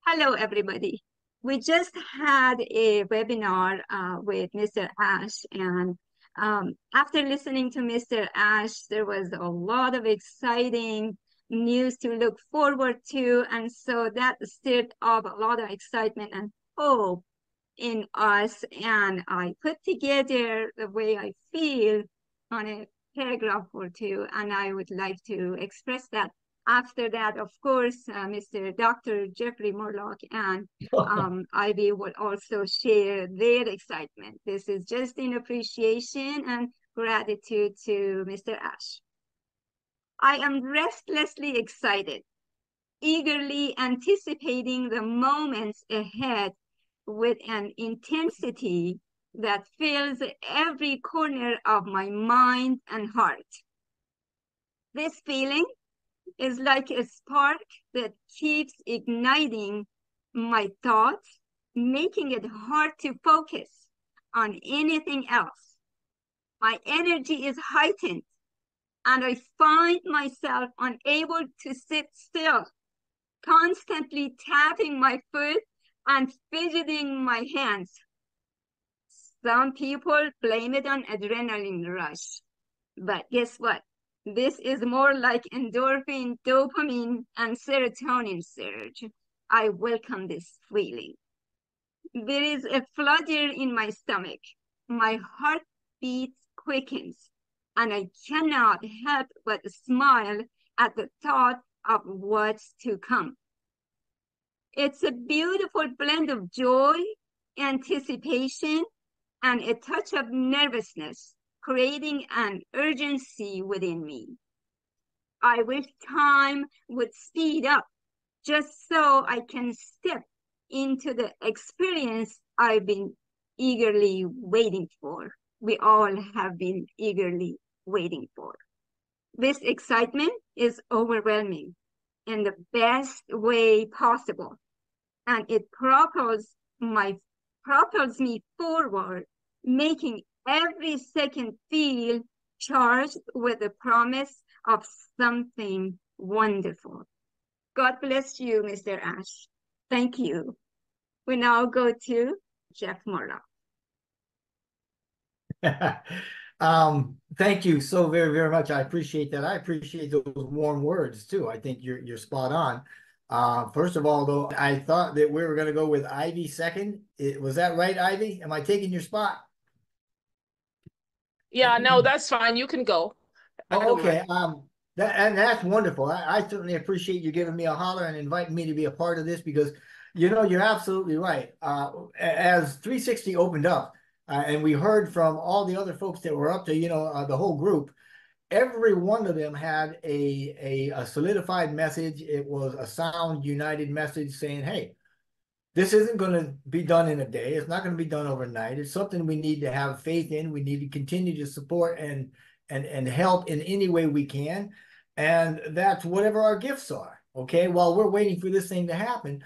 Hello, everybody. We just had a webinar with Mr. Ash, and after listening to Mr. Ash, there was a lot of exciting news to look forward to, and so that stirred up a lot of excitement and hope in us. And I put together the way I feel on a paragraph or two, and I would like to express that. After that, of course, Mr. Dr. Jeffrey Morlock and Ivy will also share their excitement. This is just in appreciation and gratitude to Mr. Ash. I am restlessly excited, eagerly anticipating the moments ahead with an intensity that fills every corner of my mind and heart. This feeling is like a spark that keeps igniting my thoughts, making it hard to focus on anything else. My energy is heightened, and I find myself unable to sit still, constantly tapping my foot and fidgeting my hands. Some people blame it on adrenaline rush, but guess what? This is more like endorphin, dopamine, and serotonin surge. I welcome this feeling. There is a flutter in my stomach. My heartbeat quickens, and I cannot help but smile at the thought of what's to come. It's a beautiful blend of joy, anticipation, and a touch of nervousness, creating an urgency within me. I wish time would speed up just so I can step into the experience I've been eagerly waiting for. We all have been eagerly waiting for. This excitement is overwhelming in the best way possible, and it propels me forward, making every second feel charged with the promise of something wonderful. God bless you, Mr. Ash. Thank you. We now go to Jeff Morlock. Thank you so very, very much. I appreciate that. I appreciate those warm words too. I think you're spot on. First of all, though, I thought that we were going to go with Ivy second. Was that right, Ivy? Am I taking your spot? Yeah, no, that's fine. You can go. Oh, okay. That's wonderful. I certainly appreciate you giving me a holler and inviting me to be a part of this because, you're absolutely right. As 360 opened up, and we heard from all the other folks that were up to, the whole group, every one of them had a solidified message. It was a sound, united message saying, hey, this isn't going to be done in a day. It's not going to be done overnight. It's something we need to have faith in. We need to continue to support and help in any way we can. And that's whatever our gifts are. Okay, while we're waiting for this thing to happen,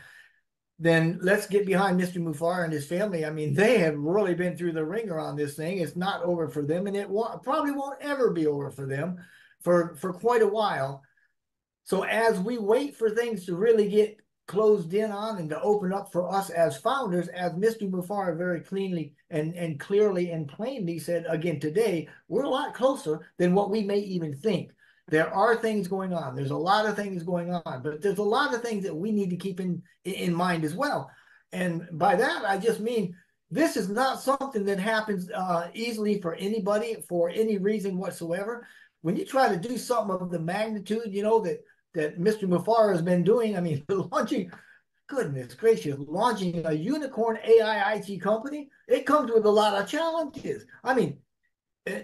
then let's get behind Mr. Mufareh and his family. I mean, they have really been through the ringer on this thing. It's not over for them, and it probably won't ever be over for them for quite a while. So as we wait for things to really get closed in on and to open up for us as founders, as Mr. Mufareh very cleanly and clearly and plainly said again today, we're a lot closer than what we may even think. There are things going on. There's a lot of things going on, but there's a lot of things that we need to keep in mind as well. And by that, I just mean this is not something that happens easily for anybody for any reason whatsoever. When you try to do something of the magnitude, that Mr. Mufareh has been doing, I mean, launching, goodness gracious, launching a unicorn AI IT company, it comes with a lot of challenges. I mean,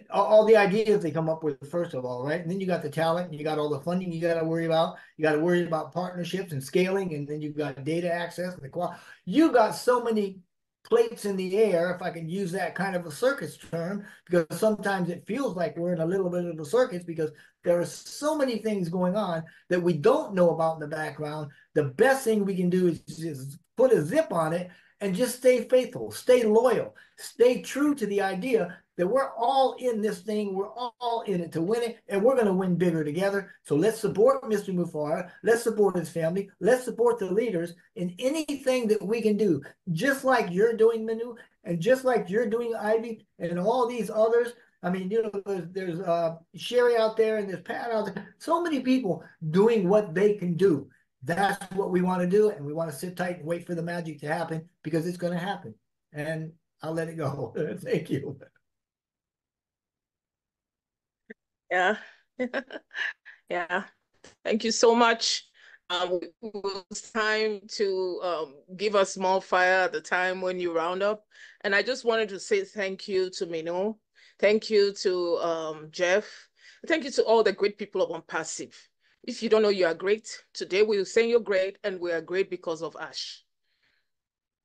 all the ideas they come up with, first of all, right? And then you got the talent, and you got all the funding you got to worry about. You got to worry about partnerships and scaling, and then you've got data access and the quality. You got so many plates in the air, if I can use that kind of a circus term, because sometimes it feels like we're in a little bit of a circus because there are so many things going on that we don't know about in the background. The best thing we can do is just put a zip on it and just stay faithful, stay loyal, stay true to the idea that we're all in this thing. We're all in it to win it, and we're going to win bigger together. So let's support Mr. Mufareh. Let's support his family. Let's support the leaders in anything that we can do, just like you're doing, MINOO, and just like you're doing, Ivy, and all these others. I mean, you know, there's Sherry out there, and there's Pat out there. So many people doing what they can do. That's what we want to do, and we want to sit tight and wait for the magic to happen, because it's going to happen. And I'll let it go. Thank you. Yeah. Yeah. Thank you so much. It's time to give us more fire at the time when you round up. And I just wanted to say thank you to MINOO. Thank you to Jeff. Thank you to all the great people of Onpassive. If you don't know you are great, today we'll say you're great, and we are great because of Ash.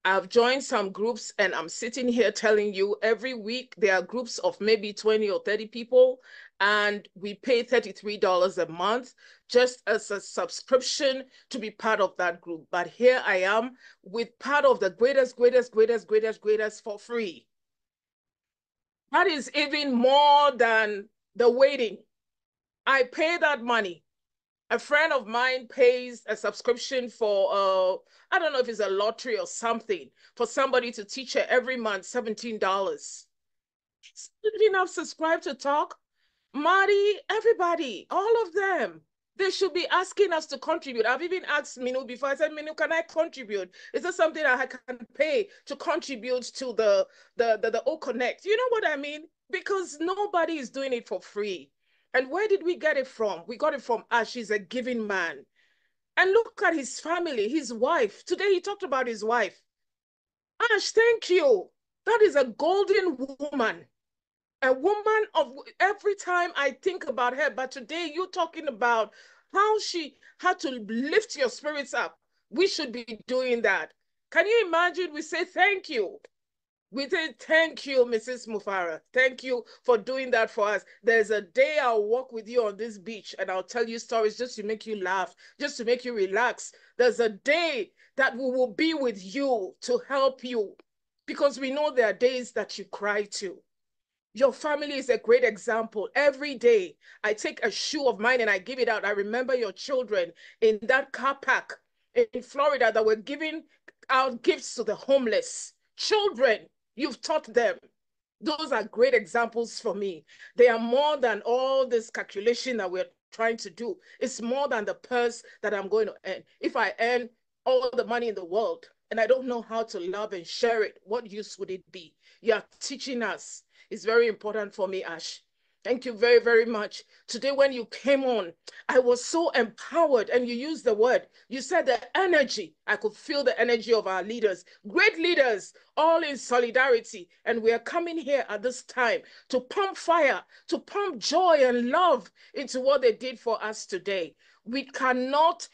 I've joined some groups, and I'm sitting here telling you every week there are groups of maybe 20 or 30 people, and we pay $33 a month just as a subscription to be part of that group. But here I am with part of the greatest for free. That is even more than the waiting. I pay that money. A friend of mine pays a subscription for, I don't know if it's a lottery or something, for somebody to teach her every month, $17. Didn't have subscribed to talk. Marty, everybody, all of them, they should be asking us to contribute. I've even asked MINOO before. I said, MINOO, can I contribute? Is there something I can pay to contribute to the O Connect? You know what I mean? Because nobody is doing it for free. And where did we get it from? We got it from Ash. He's a giving man. And look at his family, his wife. Today he talked about his wife. Ash, thank you. That is a golden woman. A woman of every time I think about her, but today you're talking about how she had to lift your spirits up. We should be doing that. Can you imagine? We say thank you. We say thank you, Mrs. Mufareh. Thank you for doing that for us. There's a day I'll walk with you on this beach and I'll tell you stories just to make you laugh, just to make you relax. There's a day that we will be with you to help you, because we know there are days that you cry too. Your family is a great example. Every day I take a shoe of mine and I give it out. I remember your children in that car park in Florida that were giving out gifts to the homeless. Children, you've taught them. Those are great examples for me. They are more than all this calculation that we're trying to do. It's more than the purse that I'm going to earn. If I earn all the money in the world and I don't know how to love and share it, what use would it be? You're teaching us. It's very important for me, Ash. Thank you very, very much. Today, when you came on, I was so empowered, and you used the word. You said the energy. I could feel the energy of our leaders, great leaders, all in solidarity. And we are coming here at this time to pump fire, to pump joy and love into what they did for us today. We cannot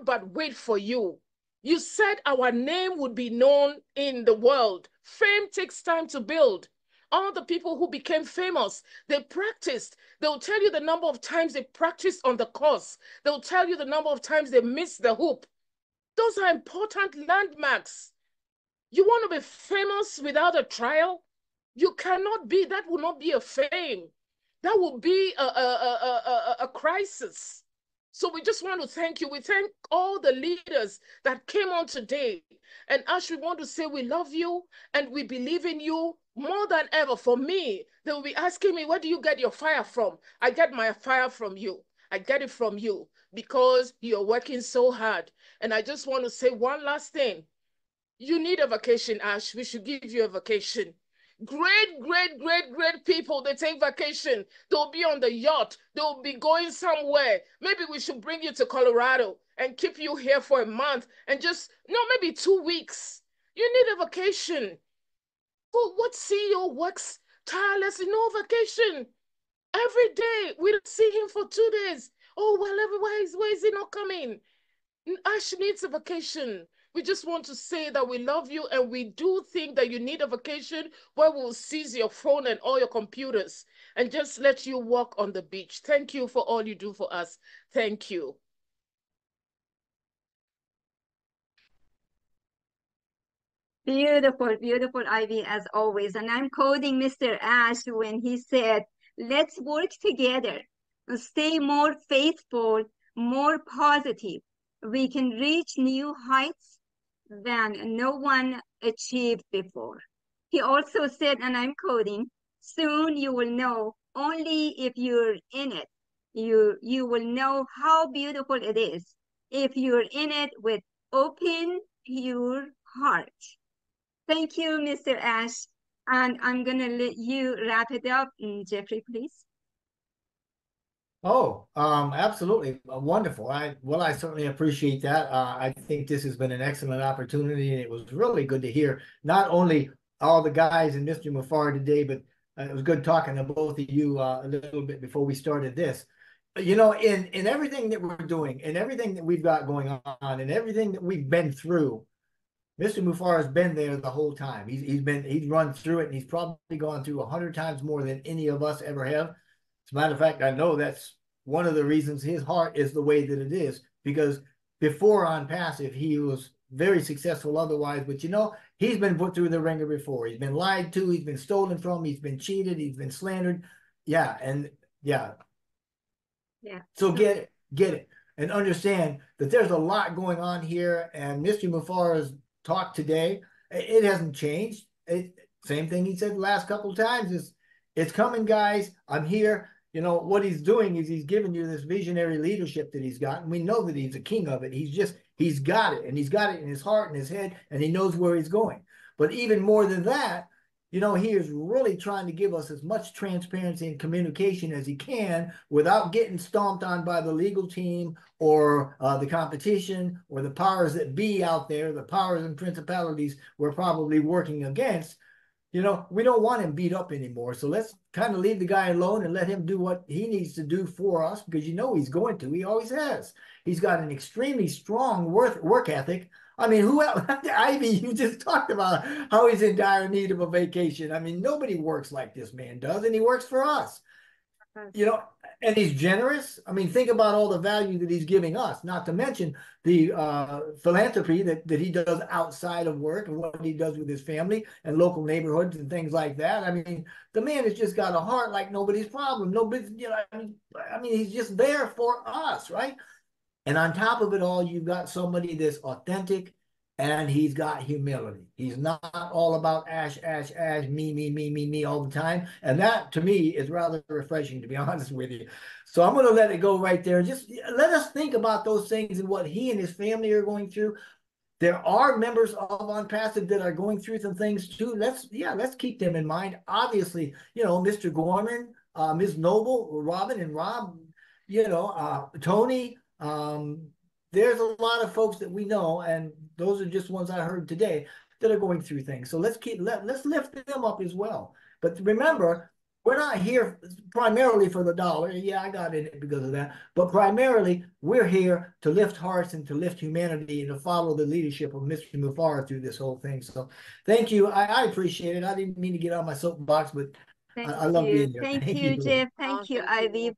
but wait for you. You said our name would be known in the world. Fame takes time to build. All the people who became famous, they practiced. They'll tell you the number of times they practiced on the course. They'll tell you the number of times they missed the hoop. Those are important landmarks. You want to be famous without a trial? You cannot be. That will not be a fame. That will be a crisis. So we just want to thank you. We thank all the leaders that came on today. And Ash, we want to say we love you and we believe in you more than ever. For me, they will be asking me, where do you get your fire from? I get my fire from you. I get it from you because you're working so hard. And I just want to say one last thing. You need a vacation, Ash. We should give you a vacation. Great people, they take vacation. They'll be on the yacht. They'll be going somewhere. Maybe we should bring you to Colorado and keep you here for a month and just, no, maybe 2 weeks. You need a vacation. Well, what CEO works tirelessly? No vacation. Every day, we don't see him for 2 days. Oh, well, why is he not coming? Ash needs a vacation. We just want to say that we love you and we do think that you need a vacation where we'll seize your phone and all your computers and just let you walk on the beach. Thank you for all you do for us. Thank you. Beautiful, beautiful, Ivy, as always. And I'm quoting Mr. Ash when he said, let's work together, stay more faithful, more positive. We can reach new heights than no one achieved before. He also said, and I'm quoting, soon you will know only if you're in it. You will know how beautiful it is if you're in it with open, pure heart. Thank you, Mr. Ash. And I'm going to let you wrap it up. Jeffrey, please. Oh, absolutely wonderful. I certainly appreciate that. I think this has been an excellent opportunity, and it was really good to hear not only all the guys and Mr. Mufareh today, but it was good talking to both of you a little bit before we started this. You know, in everything that we're doing, and everything that we've got going on, and everything that we've been through, Mr. Mufareh has been there the whole time. He's run through it, and he's probably gone through 100 times more than any of us ever have. As a matter of fact, I know that's one of the reasons his heart is the way that it is, because before Onpassive, he was very successful otherwise. But you know, he's been put through the ringer before. He's been lied to, he's been stolen from, he's been cheated, he's been slandered. Yeah, and yeah. Yeah. So get it, and understand that there's a lot going on here. And Mr. Mufareh's talk today, it hasn't changed. Same thing he said the last couple of times is, it's coming, guys. I'm here. You know, what he's doing is he's giving you this visionary leadership that he's got. And we know that he's a king of it. He's got it. And he's got it in his heart and his head, and he knows where he's going. But even more than that, you know, he is really trying to give us as much transparency and communication as he can without getting stomped on by the legal team or the competition or the powers that be out there, the powers and principalities we're probably working against. You know, we don't want him beat up anymore. So let's kind of leave the guy alone and let him do what he needs to do for us, because you know he's going to. He always has. He's got an extremely strong work ethic. I mean, who else? Ivy, you just talked about how he's in dire need of a vacation. I mean, nobody works like this man does, and he works for us. You know, and he's generous. I mean, think about all the value that he's giving us, not to mention the philanthropy that he does outside of work, and what he does with his family and local neighborhoods and things like that. I mean, the man has just got a heart like nobody's problem. Nobody, you know, I mean, he's just there for us, right? And on top of it all, you've got somebody that's authentic, and he's got humility. He's not all about Ash, me all the time. And that, to me, is rather refreshing, to be honest with you. So I'm going to let it go right there. Just let us think about those things and what he and his family are going through. There are members of Onpassive that are going through some things too. Let's keep them in mind. Obviously, you know, Mr. Gorman, Ms. Noble, Robin and Rob, you know, Tony, there's a lot of folks that we know, and those are just ones I heard today that are going through things. So let's lift them up as well. But remember, we're not here primarily for the dollar. Yeah, I got in it because of that. But primarily, we're here to lift hearts and to lift humanity and to follow the leadership of Mr. Mufareh through this whole thing. So thank you. I appreciate it. I didn't mean to get on my soapbox, but I love being here. Thank Thank you, you. Jeff. Thank you, Ivy,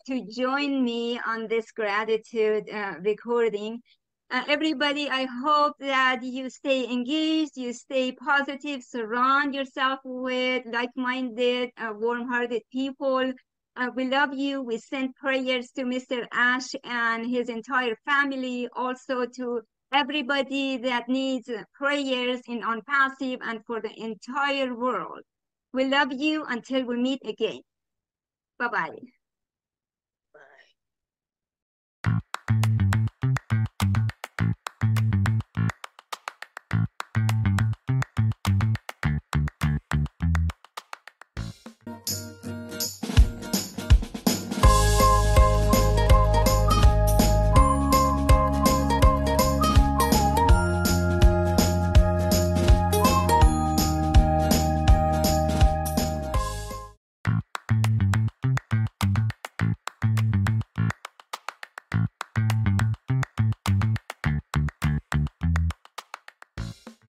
to join me on this gratitude recording. Everybody, I hope that you stay engaged, you stay positive, surround yourself with like-minded, warm-hearted people. We love you. We send prayers to Mr. Ash and his entire family, also to everybody that needs prayers in Onpassive and for the entire world. We love you until we meet again. Bye-bye.